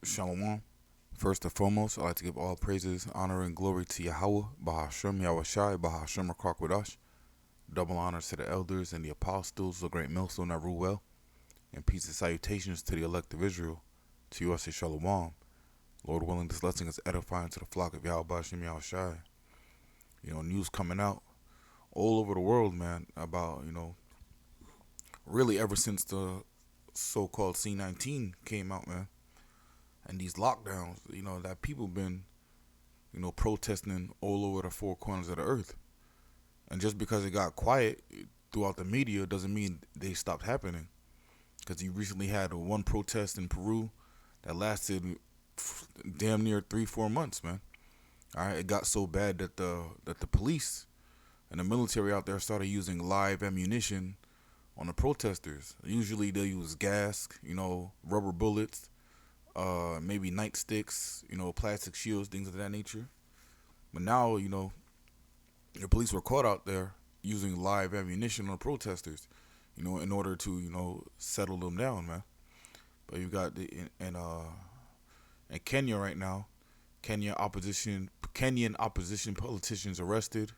Shalom. First and foremost, I'd like to give all praises, honor, and glory to Yahweh, Bahashem, Yahushai, Bahashem, Rakwadash. Double honors to the elders and the apostles, the great millstone that rule well, and peace and salutations to the elect of Israel. To you I say Shalom. Lord willing, this lesson is edifying to the flock of Yahweh, Bahashem, Yahushai. News coming out all over the world, man, about, really ever since the so-called C-19 came out, man. And these lockdowns, that people been, protesting all over the four corners of the earth. And just because it got quiet throughout the media doesn't mean they stopped happening. Because you recently had one protest in Peru that lasted damn near 3-4 months, man. All right, it got so bad that the police and the military out there started using live ammunition on the protesters. Usually they use gas, rubber bullets, maybe nightsticks, plastic shields, things of that nature. But now, the police were caught out there using live ammunition on protesters, in order to, settle them down, man. But you got in Kenya right now, Kenyan opposition politicians arrested,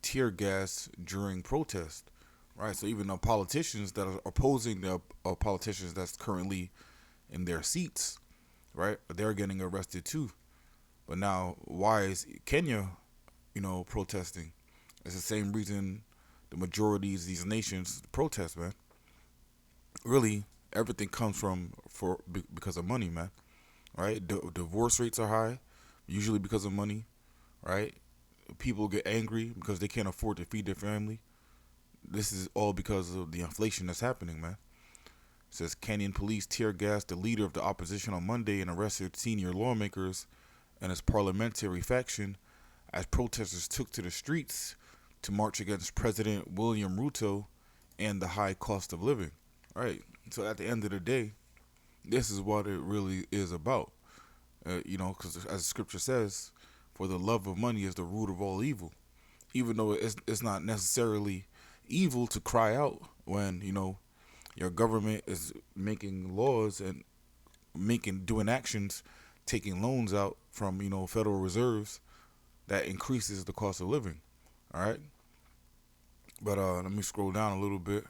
tear gas during protest, right? So even the politicians that are opposing the politicians that's currently in their seats, right, they're getting arrested too. But now, why is Kenya, protesting? It's the same reason the majority of these nations protest, man. Really, everything comes because of money, man. Right? Divorce rates are high, usually because of money. Right? People get angry because they can't afford to feed their family. This is all because of the inflation that's happening, man. It says Kenyan police tear gassed the leader of the opposition on Monday and arrested senior lawmakers and his parliamentary faction as protesters took to the streets to march against President William Ruto and the high cost of living. Right. So at the end of the day, this is what it really is about. Because as the scripture says, for the love of money is the root of all evil. Even though it's not necessarily evil to cry out when, your government is making laws and doing actions, taking loans out from, federal reserves that increases the cost of living. All right. But let me scroll down a little bit.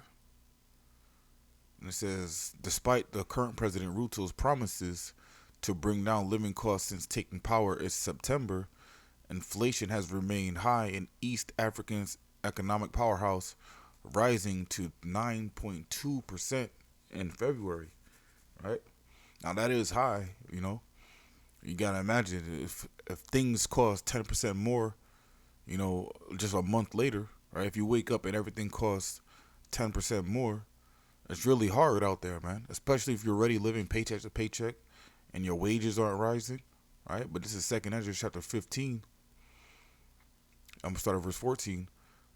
And it says, despite the current President Ruto's promises to bring down living costs since taking power in September, inflation has remained high in East Africa's economic powerhouse, rising to 9.2% in February. Right? Now that is high, You gotta imagine if things cost 10% more, just a month later, right? If you wake up and everything costs 10% more, it's really hard out there, man. Especially if you're already living paycheck to paycheck and your wages aren't rising, right? But this is 2 Ezra chapter 15. I'm gonna start at verse 14.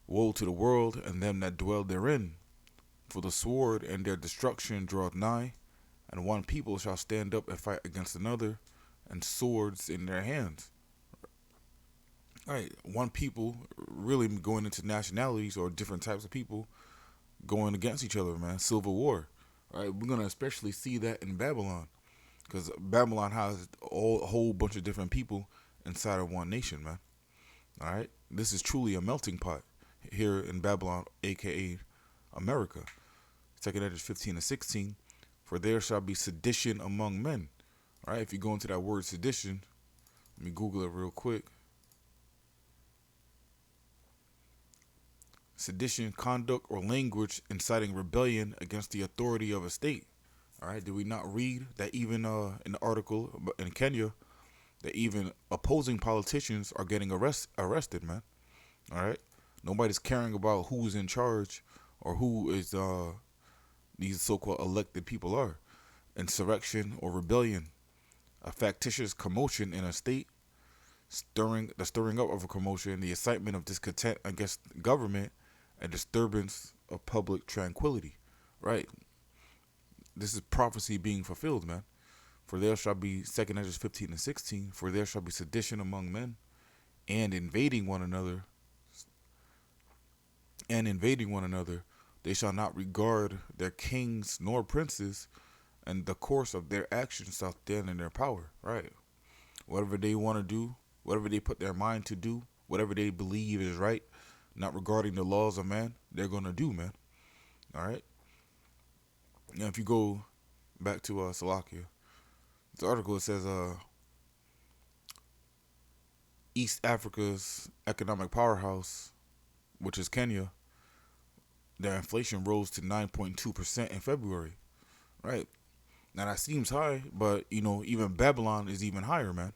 Woe to the world and them that dwell therein, for the sword and their destruction draweth nigh, and one people shall stand up and fight against another, and swords in their hands. Right, one people really going into nationalities or different types of people going against each other, man. Civil war. All right, we're gonna especially see that in Babylon, because Babylon has a whole bunch of different people inside of one nation, man. All right, this is truly a melting pot here in Babylon, aka America. 2 Edges 15-16. For there shall be sedition among men. All right, if you go into that word sedition, let me Google it real quick. Sedition, conduct or language inciting rebellion against the authority of a state. All right, did we not read that even in the article in Kenya that even opposing politicians are getting arrested, man? All right, nobody's caring about who's in charge or who is these so-called elected people are. Insurrection or rebellion, a factitious commotion in a state, the stirring up of a commotion, the incitement of discontent against government, a disturbance of public tranquility. Right. This is prophecy being fulfilled, man. For there shall be 2 Ezra 15-16. For there shall be sedition among men, and invading one another. They shall not regard their kings nor princes, and the course of their actions shall stand in their power. Right. Whatever they want to do, whatever they put their mind to do, whatever they believe is right, not regarding the laws of man, they're gonna do, man. All right. Now, if you go back to Salakia, the article, it says East Africa's economic powerhouse, which is Kenya, their inflation rose to 9.2% in February. Right. Now that seems high, but even Babylon is even higher, man.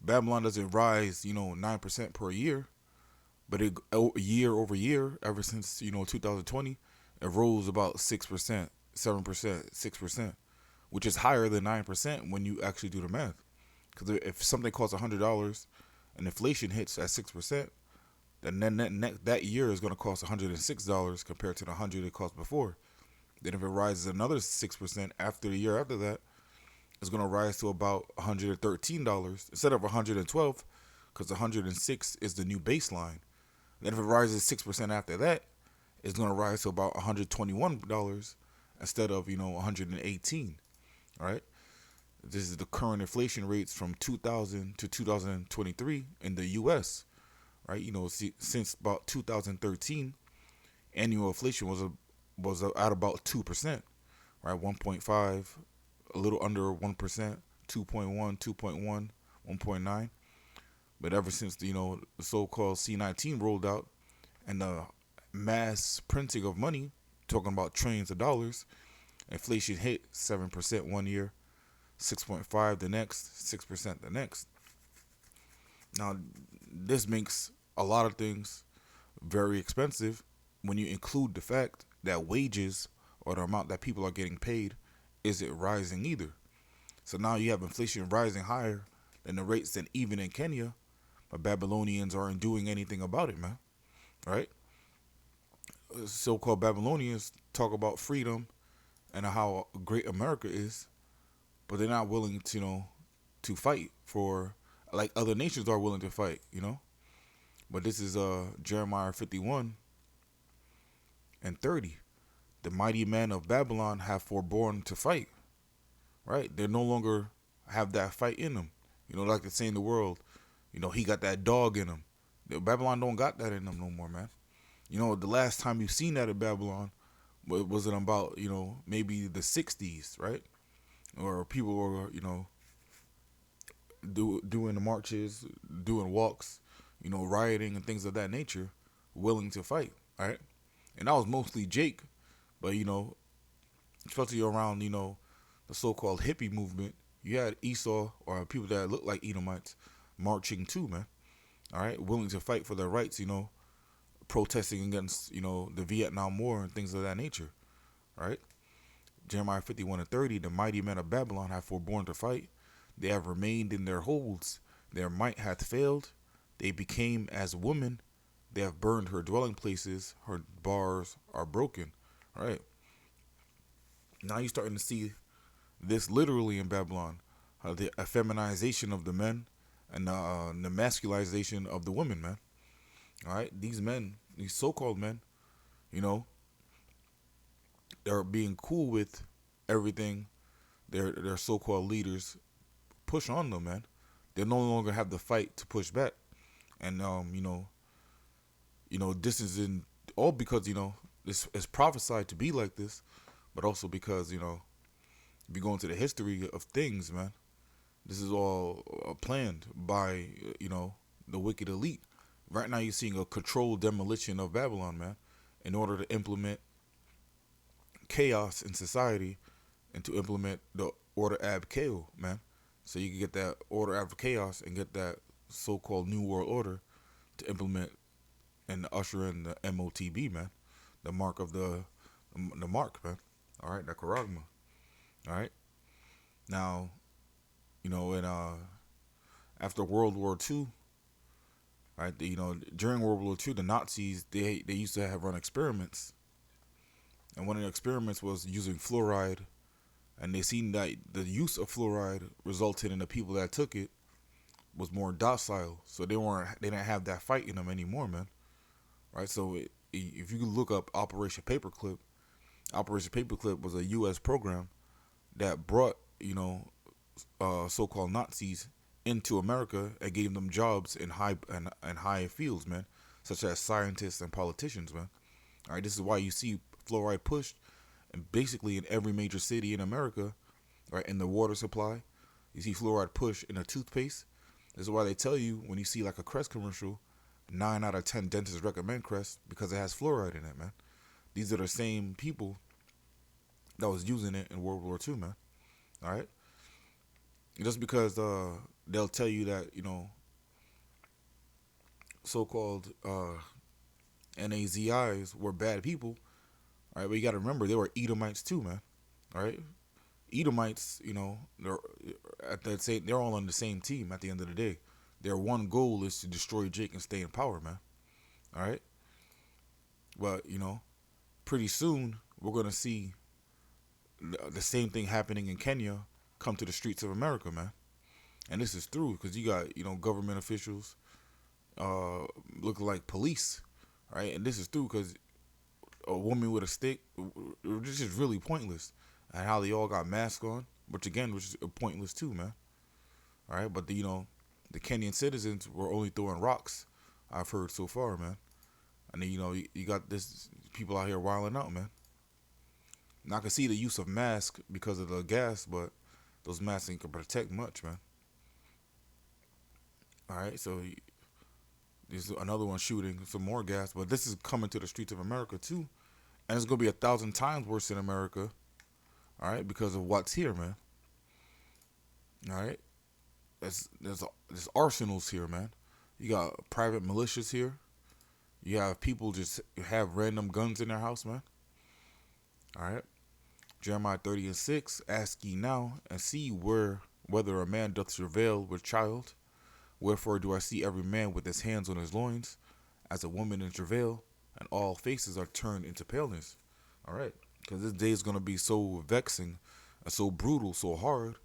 Babylon doesn't rise, 9% per year, but year over year, ever since 2020, it rose about 6%, 7%, 6%, which is higher than 9% when you actually do the math. Because if something costs $100 and inflation hits at 6%, then that year is going to cost $106 compared to the 100 it cost before. Then if it rises another 6% after the year after that, it's going to rise to about $113 instead of $112, because $106 is the new baseline. Then if it rises 6% after that, it's going to rise to about $121 instead of $118. All right. This is the current inflation rates from 2000 to 2023 in the U.S. Right. Since about 2013, annual inflation was at about 2%. Right. 1.5, a little under 1%, 2.1, 2.1, 1.9. But ever since the so-called C19 rolled out and the mass printing of money, talking about trillions of dollars, inflation hit 7% one year, 6.5 the next, 6% the next. Now, this makes a lot of things very expensive when you include the fact that wages, or the amount that people are getting paid, isn't rising either. So now you have inflation rising higher than the rates than even in Kenya, but Babylonians aren't doing anything about it, man. Right? So-called Babylonians talk about freedom and how great America is, but they're not willing to, to fight for, like other nations are willing to fight. But this is Jeremiah 51 and 30. The mighty men of Babylon have forborne to fight. Right? They no longer have that fight in them. Like they say in the world, he got that dog in him. Babylon don't got that in them no more, man. The last time you seen that in Babylon was it about, maybe the 60s, right? Or people were, doing the marches, doing walks, rioting and things of that nature, willing to fight, right? And that was mostly Jake, but, especially around, the so-called hippie movement, you had Esau or people that looked like Edomites marching too, man. All right, willing to fight for their rights, protesting against, the Vietnam War and things of that nature, right? Jeremiah 51 and 30, the mighty men of Babylon have forborne to fight. They have remained in their holds. Their might hath failed. They became as women. They have burned her dwelling places. Her bars are broken. All right. Now you're starting to see this literally in Babylon. The effeminization of the men and the masculization of the women, man. All right. These men, these so-called men, they're being cool with everything their so-called leaders push on them, man. They no longer have the fight to push back. And this is in all because this is prophesied to be like this, but also because if you go into the history of things, man, this is all planned by the wicked elite. Right now, you're seeing a controlled demolition of Babylon, man, in order to implement chaos in society and to implement the order ab chaos, man. So you can get that order ab chaos and get that so-called new world order to implement and usher in the MOTB, man, the mark of the mark, man. All right, the charagma. All right. Now, in after World War II, right? During World War II, the Nazis they used to have run experiments, and one of the experiments was using fluoride, and they seen that the use of fluoride resulted in the people that took it was more docile, so they didn't have that fight in them anymore, man. Right? So if you look up Operation Paperclip was a U.S. program that brought, so-called Nazis into America and gave them jobs in high fields, man, such as scientists and politicians, man. All right, this is why you see fluoride pushed, and basically in every major city in America, right, in the water supply, you see fluoride push in a toothpaste. This is why they tell you when you see like a Crest commercial, 9 out of 10 dentists recommend Crest because it has fluoride in it, man. These are the same people that was using it in World War II, man. All right, just because they'll tell you that so-called NAZIs were bad people, all right, but you got to remember they were Edomites too, man. All right, Edomites, they're all on the same team at the end of the day. Their one goal is to destroy Jake and stay in power, man. All right, but pretty soon we're gonna see the same thing happening in Kenya come to the streets of America, man. And this is through because you got government officials looking like police, right? And this is through because a woman with a stick, this is really pointless. And how they all got masks on, which is pointless too, man. All right, but the Kenyan citizens were only throwing rocks. I've heard so far, man. And then you got this people out here wilding out, man. Now I can see the use of masks because of the gas, but those masks ain't can protect much, man. All right, so there's another one shooting some more gas, but this is coming to the streets of America too, and it's gonna be 1,000 times worse in America. All right, because of what's here, man. All right, there's arsenals here, man. You got private militias here. You have people just have random guns in their house, man. All right. Jeremiah 30:6, ask ye now, and see whether a man doth travail with child. Wherefore do I see every man with his hands on his loins, as a woman in travail, and all faces are turned into paleness. All right. Because this day is going to be so vexing, and so brutal, so hard,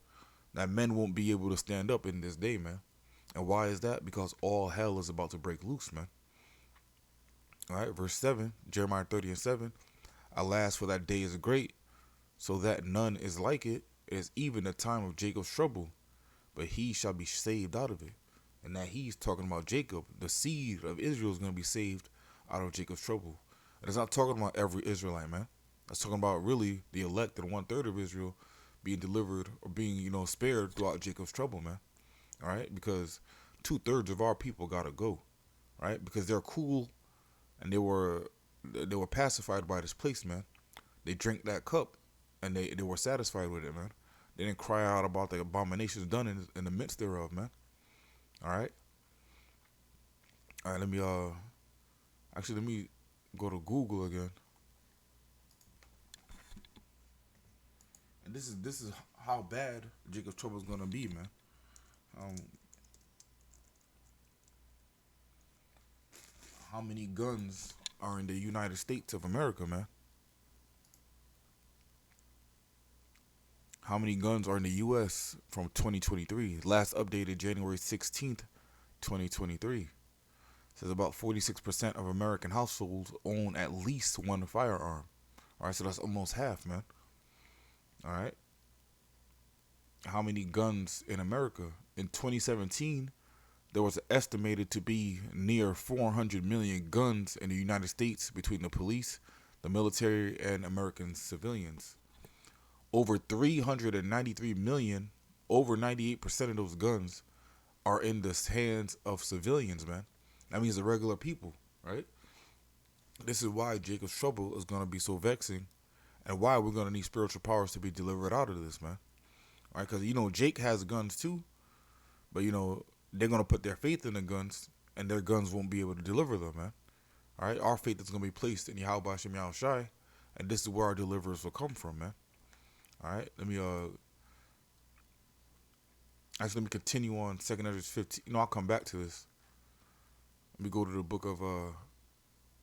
that men won't be able to stand up in this day, man. And why is that? Because all hell is about to break loose, man. All right, verse 7, Jeremiah 30:7. Alas, for that day is great, so that none is like it. It is even the time of Jacob's trouble, but he shall be saved out of it. And that he's talking about Jacob, the seed of Israel is going to be saved out of Jacob's trouble. And it's not talking about every Israelite, man. It's talking about really the elect and 1/3 of Israel being delivered or being, spared throughout Jacob's trouble, man. All right, because 2/3 of our people gotta go, right? Because they're cool, and they were pacified by this place, man. They drank that cup, and they were satisfied with it, man. They didn't cry out about the abominations done in the midst thereof, man. All right. All right. Let me go to Google again. And this is how bad Jacob's trouble is gonna be, man. How many guns are in the United States of America, man? How many guns are in the U.S. from 2023? Last updated January 16th, 2023. It says about 46% of American households own at least one firearm. All right, so that's almost half, man. All right. How many guns in America? In 2017, there was estimated to be near 400 million guns in the United States between the police, the military, and American civilians. Over 393 million, over 98% of those guns are in the hands of civilians, man. That means the regular people, right? This is why Jacob's trouble is going to be so vexing, and why we're going to need spiritual powers to be delivered out of this, man. All right, because, Jake has guns too, but, they're going to put their faith in the guns, and their guns won't be able to deliver them, man. All right, our faith is going to be placed in Yahweh Hashem Yahushai, and this is where our deliverers will come from, man. All right, let me continue on 2nd Ezra 15. I'll come back to this. Let me go to the book of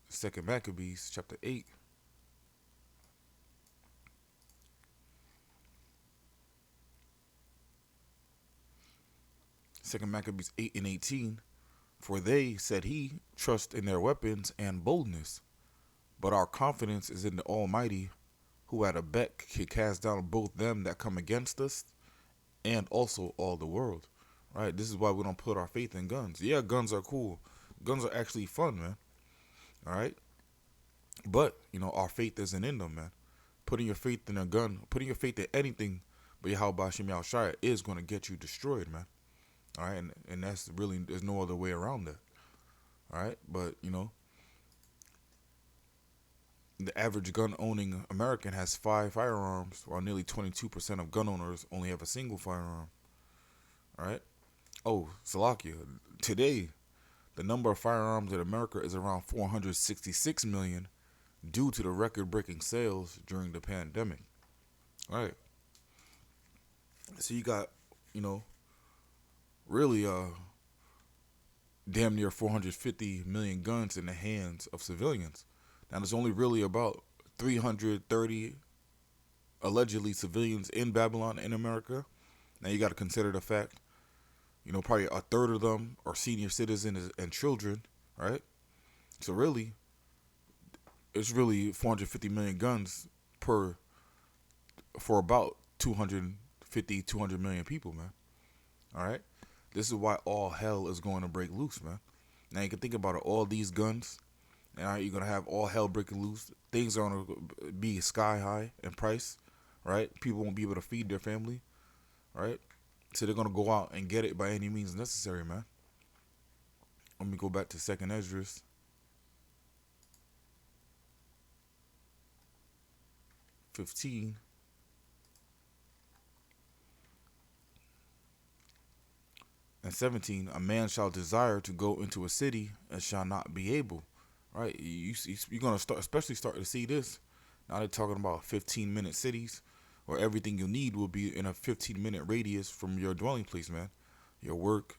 2nd Maccabees, chapter 8. Second Maccabees 8:18. For they, said he, trust in their weapons and boldness, but our confidence is in the Almighty, who at a bet can cast down both them that come against us and also all the world. Right? This is why we don't put our faith in guns. Yeah, guns are cool. Guns are actually fun, man. All right? But, our faith isn't in them, man. Putting your faith in a gun, putting your faith in anything but Yahweh Hashem Yahushua is going to get you destroyed, man. All right? And that's really, there's no other way around that. All right? But, the average gun owning American has 5 firearms, while nearly 22% of gun owners only have a single firearm. All right? Oh, Salakia. Today, the number of firearms in America is around 466 million due to the record-breaking sales during the pandemic. All right? So you got, really damn near 450 million guns in the hands of civilians. Now, there's only really about 330 allegedly civilians in Babylon in America. Now, you got to consider the fact, probably a third of them are senior citizens and children, right? So really, it's really 450 million guns for about 200 million people, man. All right? This is why all hell is going to break loose, man. Now, you can think about it. All these guns, and you're going to have all hell breaking loose. Things are going to be sky high in price, right? People won't be able to feed their family, right? So they're going to go out and get it by any means necessary, man. Let me go back to 2nd Esdras. 15. And 17, a man shall desire to go into a city and shall not be able. Right? You're going to especially start to see this. Now they're talking about 15-minute cities where everything you need will be in a 15-minute radius from your dwelling place, man. Your work,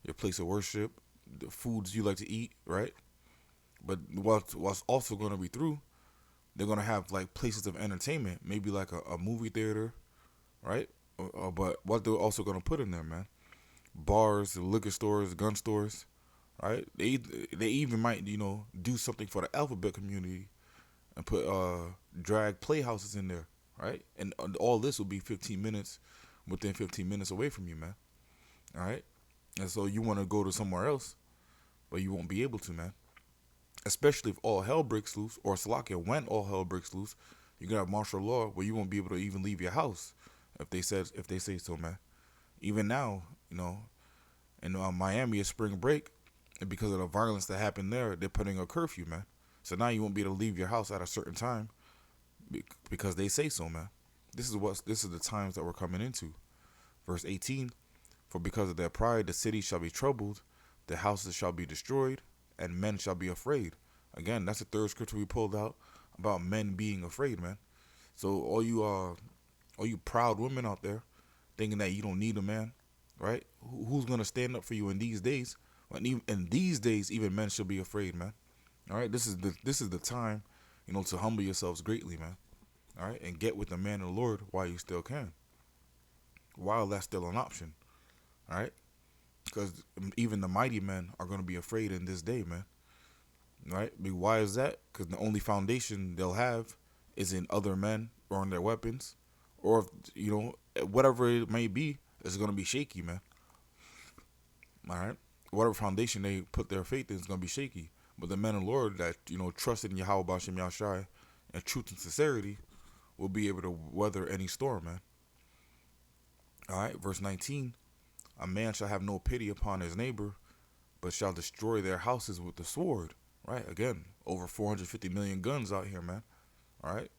your place of worship, the foods you like to eat, right? But what's also going to be through, they're going to have like places of entertainment, maybe like a movie theater, right? But what they're also going to put in there, man, bars, liquor stores, gun stores, right? They even might, do something for the alphabet community and put drag playhouses in there, right? And all this will be 15 minutes, within 15 minutes away from you, man. All right? And so you want to go to somewhere else, but you won't be able to, man. Especially if all hell breaks loose, or Salakia, when all hell breaks loose, you're going to have martial law where you won't be able to even leave your house if they say so, man. Even now, in Miami, it's spring break, and because of the violence that happened there, they're putting a curfew, man. So now you won't be able to leave your house at a certain time because they say so, man. This is the times that we're coming into. Verse 18, for because of their pride, the city shall be troubled, the houses shall be destroyed, and men shall be afraid. Again, that's the third scripture we pulled out about men being afraid, man. So all you proud women out there thinking that you don't need a man, right? Who's going to stand up for you in these days? When in these days, even men should be afraid, man. All right, this is the time, to humble yourselves greatly, man. All right, and get with the man of the Lord while you still can, while that's still an option. All right, because even the mighty men are going to be afraid in this day, man. All right, why is that? Because the only foundation they'll have is in other men or in their weapons, or whatever it may be, it's going to be shaky, man. All right, whatever foundation they put their faith in is going to be shaky. But the men of the Lord that, trusted in Yahweh Bashem Yahshai and truth and sincerity will be able to weather any storm, man. All right, verse 19. A man shall have no pity upon his neighbor, but shall destroy their houses with the sword. Right? Again, over 450 million guns out here, man. All right?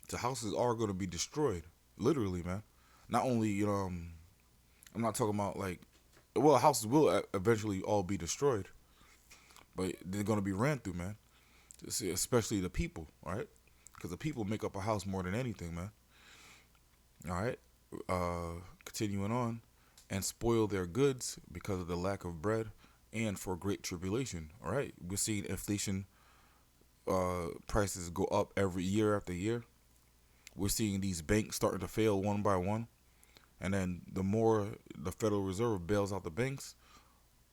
The houses are going to be destroyed. Literally, man. Not only, I'm not talking about houses will eventually all be destroyed. But they're going to be ran through, man. Especially the people, right? Because the people make up a house more than anything, man. All right? Continuing on. And spoil their goods because of the lack of bread and for great tribulation. All right? We're seeing inflation prices go up every year after year. We're seeing these banks starting to fail one by one. And then the more the Federal Reserve bails out the banks,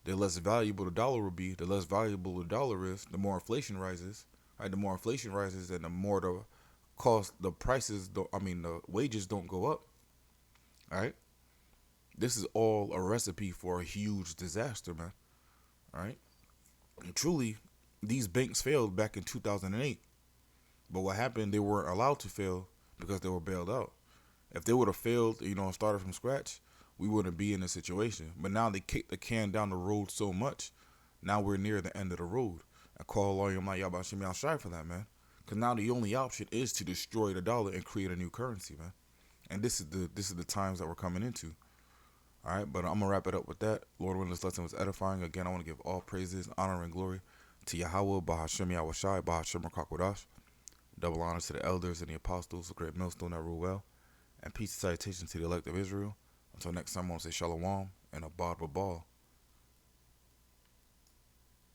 the less valuable the dollar will be. The less valuable the dollar is, the more inflation rises. Right? The more inflation rises, and the more the the prices don't, I mean, the wages don't go up. All right. This is all a recipe for a huge disaster, man. All right. And truly, these banks failed back in 2008. But what happened, they weren't allowed to fail because they were bailed out. If they would have failed, and started from scratch, we wouldn't be in this situation. But now they kicked the can down the road so much, now we're near the end of the road. I call a lawyer, I'm like, y'all about to I'll strive for that, man. Because now the only option is to destroy the dollar and create a new currency, man. And this is the times that we're coming into. All right, but I'm gonna wrap it up with that. Lord, when this lesson was edifying, again, I want to give all praises, honor, and glory to Yahweh, Bahashem Yahushai, Bahashem Rakakwadash. Double honor to the elders and the apostles, the great millstone that rule well. And peace and salutation to the elect of Israel. Until next time, I want to say shalom and abad babal.